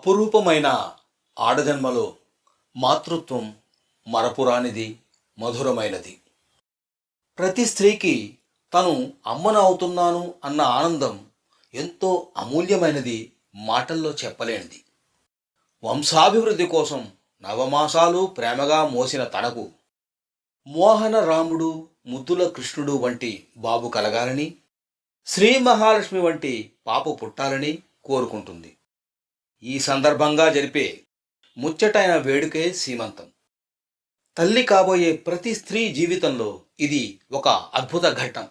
అపురూపమైన ఆడజన్మలో మాతృత్వం మరపురానిది, మధురమైనది. ప్రతి స్త్రీకి తను అమ్మను అవుతున్నాను అన్న ఆనందం ఎంతో అమూల్యమైనది, మాటల్లో చెప్పలేనిది. వంశాభివృద్ధి కోసం నవమాసాలు ప్రేమగా మోసిన తనకు మోహన రాముడు, ముద్దుల కృష్ణుడు వంటి బాబు కలగాలని, శ్రీ మహాలక్ష్మి వంటి పాప పుట్టాలని కోరుకుంటుంది. ఈ సందర్భంగా జరిపే ముచ్చటైన వేడుకే సీమంతం. తల్లి కాబోయే ప్రతి స్త్రీ జీవితంలో ఇది ఒక అద్భుత ఘట్టం.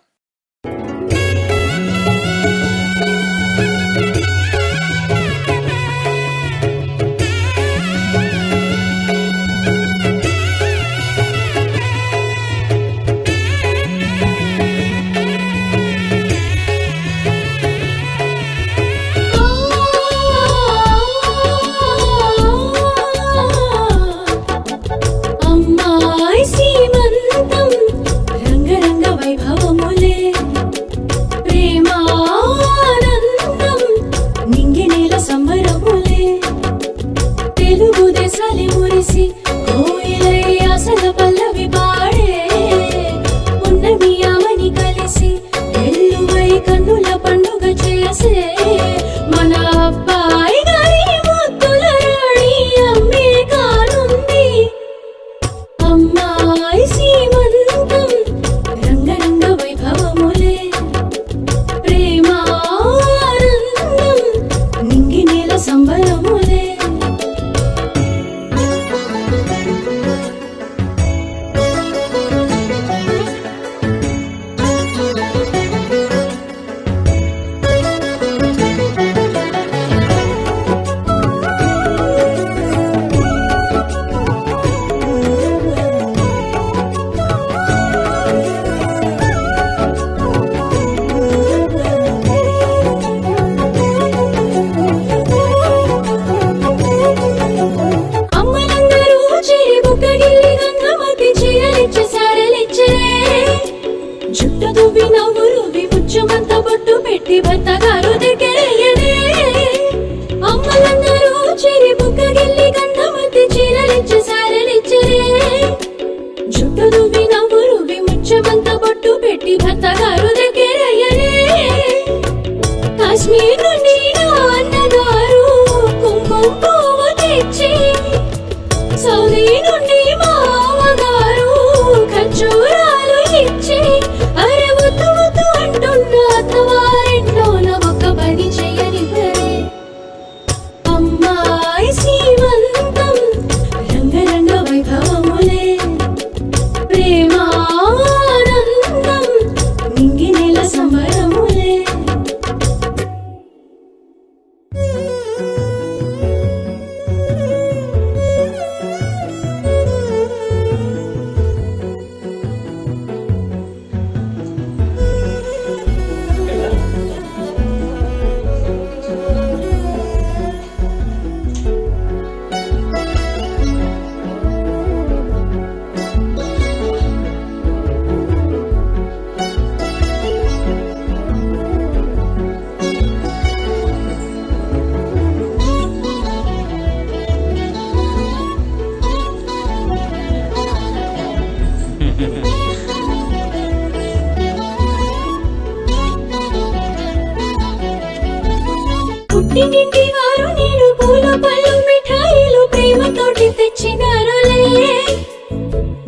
పుట్టినింటి వారు నేడు పూల పళ్ళు మిఠాయిలు ప్రేమతోటి తెచ్చినారులే.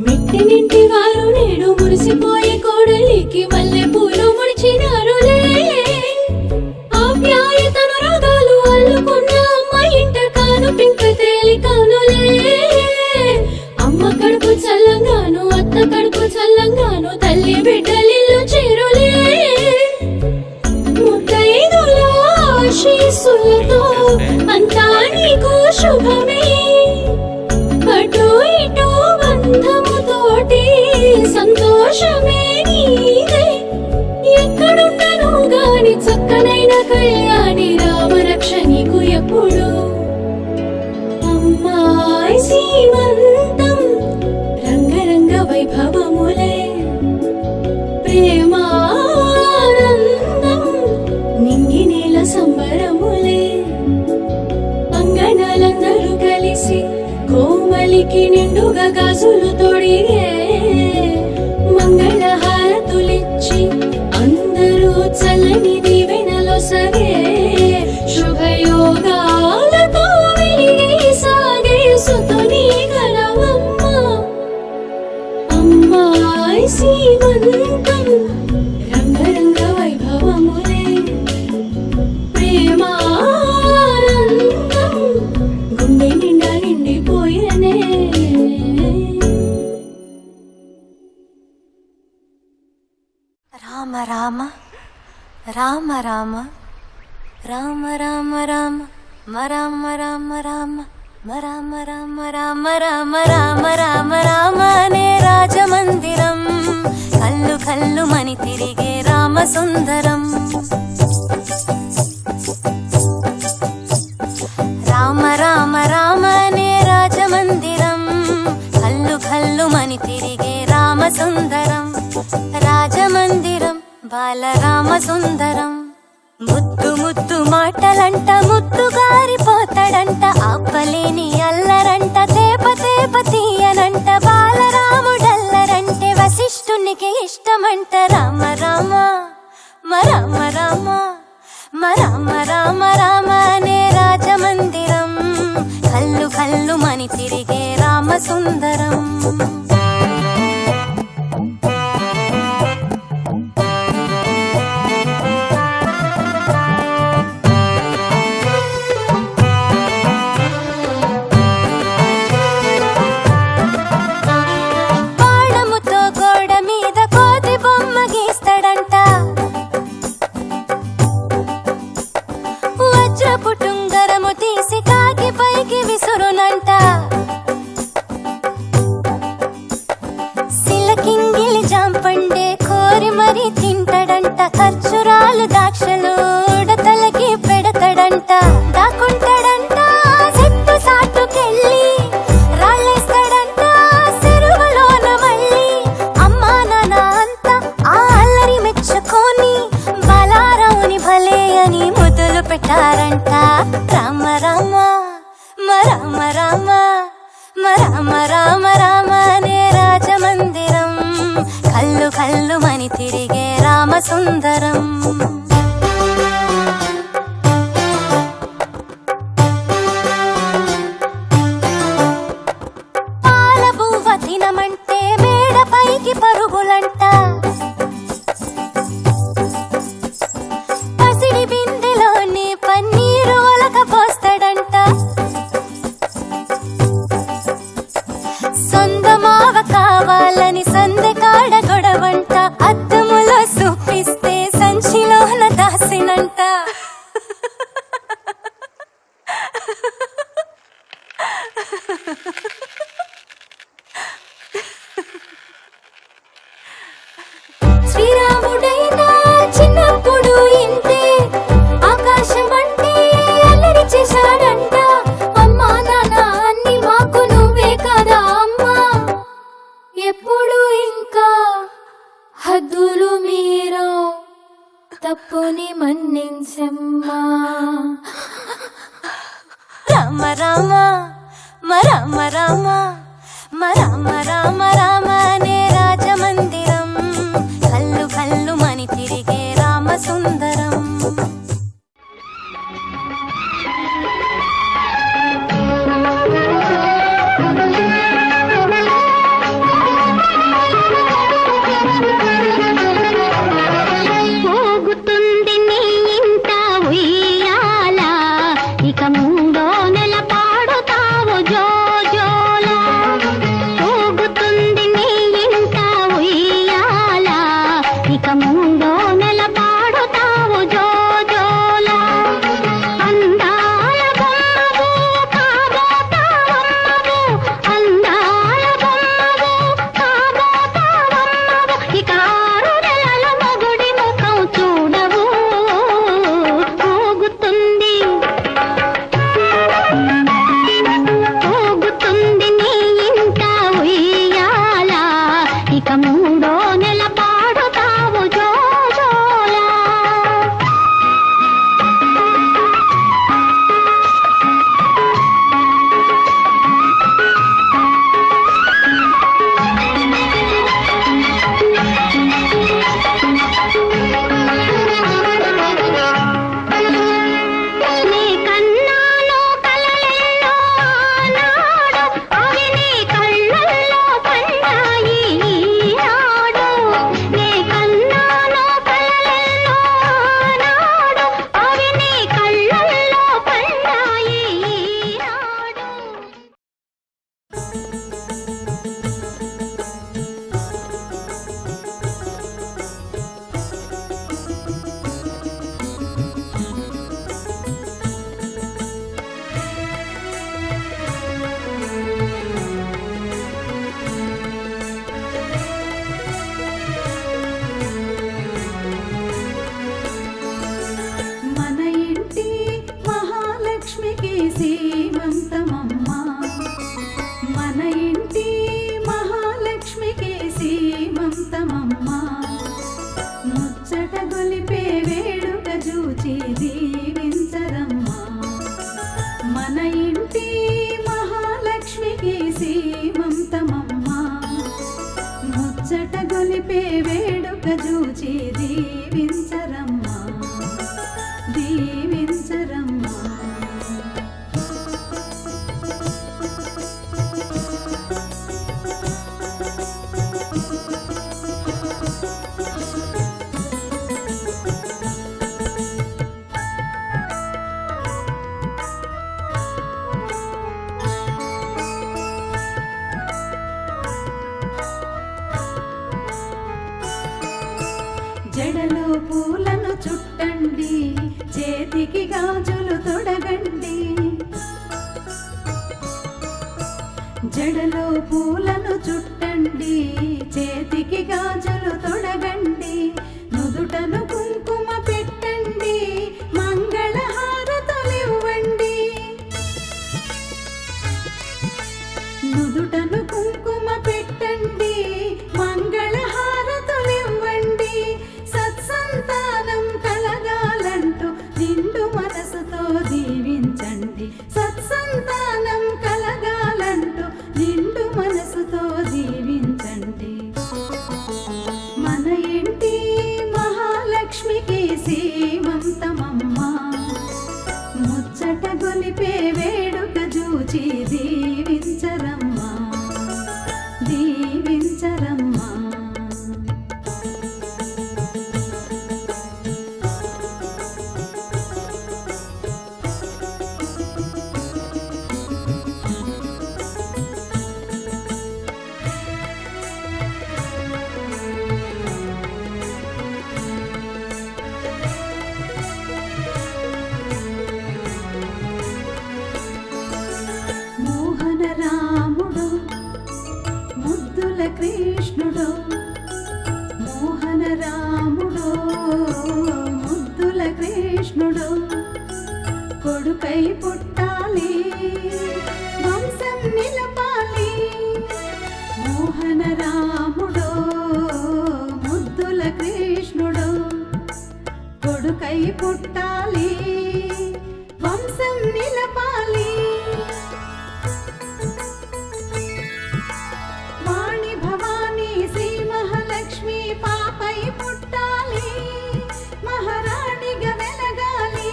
మెట్టినింటి వారు నేడు మురిసిపోయి కోడలికి మల్లె పూలు ముడిచినారులే. ఆప్యాయతను రాగాలు అల్లుకున్న అమ్మ ఇంట కాను పింక తేలికానులే. అమ్మ కడుపు చల్లంగాను అత్త కడుపు చల్లంగాను తల్లి బిడ్డలిల్లు చేరులే. ఆశీస్సులతో అంతా నీకు శుభమే. అటు ఇటు బంధముతోటి సంతోషమే నీదే. ఎక్కడుండను గాని చక్కనైన కళ్యాణి రామరక్ష నీకు ఎప్పుడు. అమ్మాయి సీమంతం రంగరంగ వైభవములే. ప్రేమానందం నింగినేల సంబరములే. అంగన నిండుగా గాజులు తొడిగే మంగళ హారతులిచ్చి అందరూ చల్లని దీవెనలో సగే శుభయోగాలతో వెలిగి సాగే సుతుని కలవమ్మ అమ్మాయి సీమంతం రంగరంగ వైభవములే ప్రేమానందం గుండె నిండా నిండిపోయినే రామ రామ రామ రామ రామ రామ రామ రామ రామ రామ రామ రామ రామ రామ రామ రామ రామ అనే రాజమందిరం కల్లు కల్లు మని తిరిగే రామ సుందరం రామ రామ రామ అనే రాజమందిరం కల్లు కల్లు మని తిరిగే రామ సుందరం రాజమందిరం బాలరామ సుందరం ముద్దు ముద్దు మాటలంట ముద్దు గారిపోతాడంట ఆపలేని అల్లరంట తేప తేప తీయనంట బాలరాముడల్లరంటే వశిష్ఠునికి ఇష్టమంట రామ రామ రామ రామ రామ రామ రామ అనే రాజమందిరం కల్లు కల్లు మని తిరిగే రామ సుందరం పుటుంగరము తీసి కాకి పైకి విసురునంట సిలకింగిలి జాంపండే కోరి మరి తింటడంట ఖర్చురాలు దాక్షలు ఉడతలకి పెడతాడంట దాకుంటాడంట చెట్టు సాటుకెళ్ళి రాళ్ళేస్తాడంట చెరువులోన మళ్ళీ అమ్మా నాన్న అంతా ఆ అల్లరి మెచ్చుకొని బలారావుని భలే అని మొదలు పెట్టారంట రామ రామ రామ రామ రామ రామ రామ అనే రాజమందిరం కల్లు కల్లు మని తిరిగే రామ సుందరం పాల బువ్వ తినమంటే మేడ పైకి పరుగులంట పసిడి బిందెలోని పన్నీరు ఒలకపోస్తాడంట సొందమావ కావాలని సందె కాడ గొడవంట అద్దములో చూపిస్తే సంచిలోన దాసినంట శ్రీరాముడైనా చిన్నప్పుడు ఇంతే ఆకాశం అంటే అల్లరి చేశాడంట అమ్మా నాన్న అన్ని మాకు నువ్వే కదా అమ్మా ఎప్పుడు ఇంకా హద్దులు మీరో తప్పుని మన్నించమ్మా రామ రామ రామ రామ రామ రామ రామ అనే రాజమందిరం కల్లు కల్లు మని తిరిగే రామ సుందరం పోగుతుంది నీ ఇంట ఉయ్యాల ఇక మూడో నెల పాడుతావు జోజోలా పోగుతుంది నీ చూచి దీవించరమ్మా దీవించరమ్మా. జడలో పూలను చుట్టండి, చేతికి గాజులు తొడగండి. జడలో పూలను చుట్టండి, చేతికి గాజులు తొడగండి. నుదుటను కుంకుమ పెట్టండి, మంగళహారతులివ్వండి. నుదుటను కుంకుమ పెట్టండి, మంగళహారతులివ్వండి. సత్సంతానం కలగాలంటూ నిండు మనసుతో దీవించండి. సత్సంతానం కలగాలంటూ నిండు మనసుతో దీవించండి. మన ఇంటి మహాలక్ష్మికి సీమంతమమ్మ, ముచ్చట గొలిపే వేడుక చూచి దీవించరమ్మా దీవించరమ్మా. మోహన రాముడు ముద్దుల కృష్ణుడు, మోహన రాముడు ముద్దుల కృష్ణుడు. కొడుకై పుట్టాలి, వంశం నిలపాలి. మోహన రాముడు ముద్దుల కృష్ణుడు, కొడుకై పుట్టాలి, వంశం నిలపాలి. వాణి భవానీ శ్రీ మహాలక్ష్మి పాపై పుట్టాలి, మహారాణిగా వెలగాలి.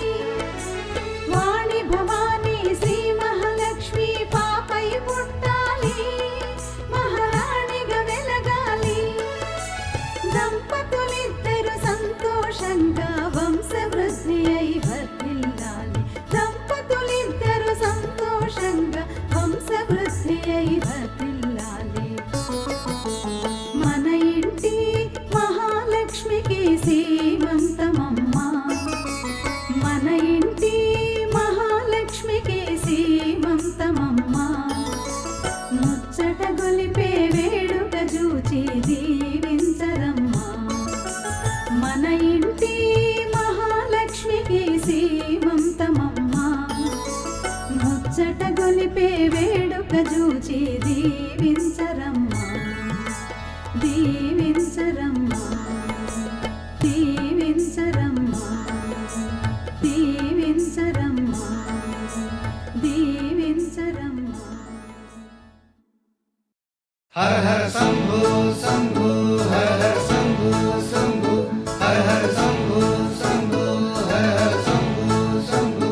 వాణి భవానీ శ్రీ మహాలక్ష్మి పాపై పుట్టాలి, మహారాణిగా వెలగాలి. దంపతులిద్దరు సంతోషంగా వంశవృద్ధి అయి వర్ధిల్లాలి. దంపతులిద్దరు సంతోషంగా వంశవృద్ధి అయి వర్ధిల్లాలి. మన ఇంటి మహాలక్ష్మికి సీమంతమమ్మ, మన ఇంటి మహాలక్ష్మికి సీమంతమమ్మ. ముచ్చట గొలిపే వేడుక చూచి దీవించరమ్మా. మన ఇంటి మహాలక్ష్మికి సీమంతమమ్మ, ముచ్చట గొలిపే వేడుక చూచి దీవించరమ్మా దీవించరమ్మా దీవించరమ్మా దీవించరమ్మా దీవించరమ్మా. हर हर शंभो शंभो हर हर शंभो शंभो हर हर शंभो शंभो हर हर शंभो शंभो.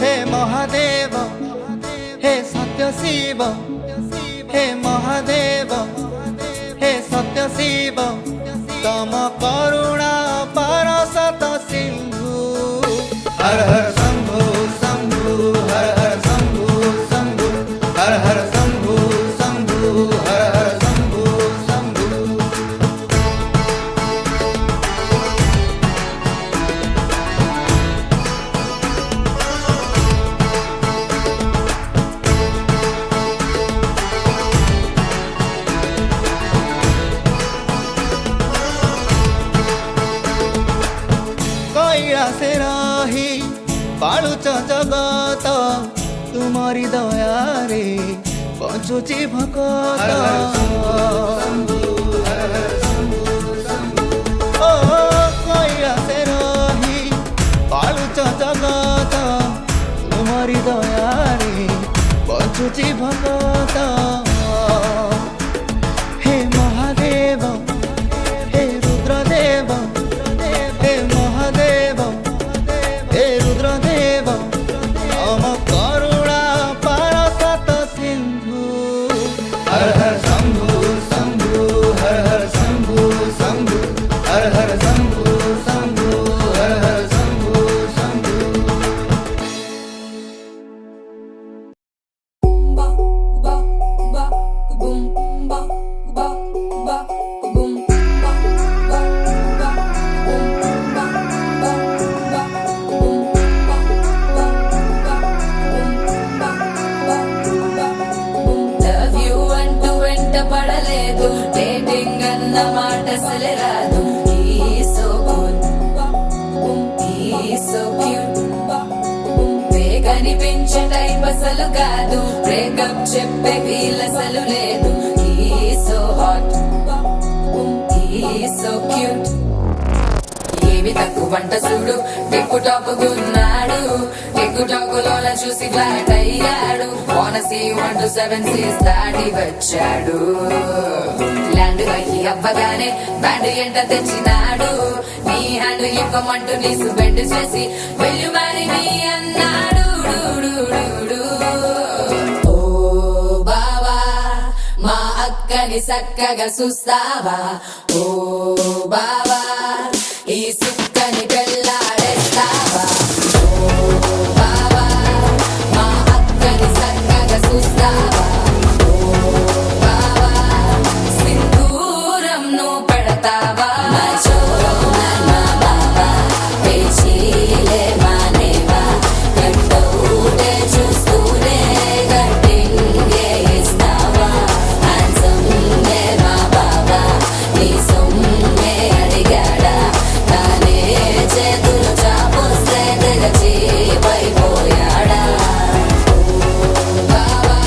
हे महादेव हे सत्य शिव, हे महादेव हे सत्य शिव, तम करुणा परसत सिंधु. हर हर शंभो शंभो हर हर शंभो शंभो हर हर शंभो शंभो हर हर शंभो शंभो. कैलासे रही पालुच जगत, तुमरी दयारे बंचुची भकत. ओ कैलासे रही पालुच जगत, तुमरी दयारे बंचुची भकत. हे महादेव हे रुद्रदेव చెప్పే వీలసలు లేదు. He's so hot, he's so cute. ఏమి తక్కువంట చూడు, టిక్కు టాప్ గున్నాడు, టిక్కు టాక్ లోన చూసి ఫ్లాట్ అయ్యాడు. బోనసి 1 to 7 seas దాటి వచ్చాడు. ల్యాండ్ అయ్యి అవ్వగానే బ్యాండ్ ఎంట తెచ్చినాడు. నీ హ్యాండ్ ఇవ్వమంటూ నీ బెండ్ చేసి వెళ్ళు మరి మీ అన్నాడు. ఓ బావా మా అక్కని చక్కగా చూస్తావా, ఓ బావా ఈ సుక్కని పెళ్ళాడేస్తావా, ఓ బావా మా అక్కని చక్కగా చూస్తావా, ఓ బావా సింధూరం నువ్వు పెడతావా. పేచీలే మానేవా, కట్టౌటే చూస్తూనే కట్టింగే ఇస్తావా. హ్యాండ్సమ్మే మా బావా నీ సొమ్మే అడిగాడా, తానే చేతులు చాపొస్తే తెగచి పైపోయాడా. ఓ బావా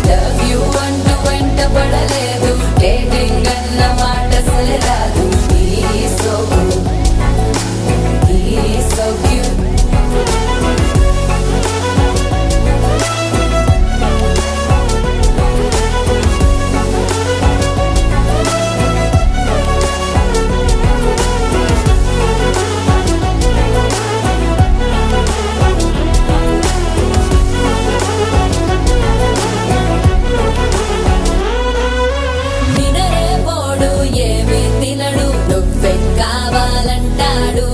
లవ్ యూ అంటూ వెంట పడలేదు, డేటింగ్ అన్న మాట అసలు రాదు. He's so good, he's so cute. నినరే పోడు ఏమి తినడు, నువ్వే కావాలంటాడు.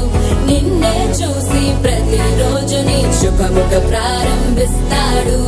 నిన్నే చూసి ప్రతిరోజు నీ శుభముఖ ప్రారంభిస్తాడు.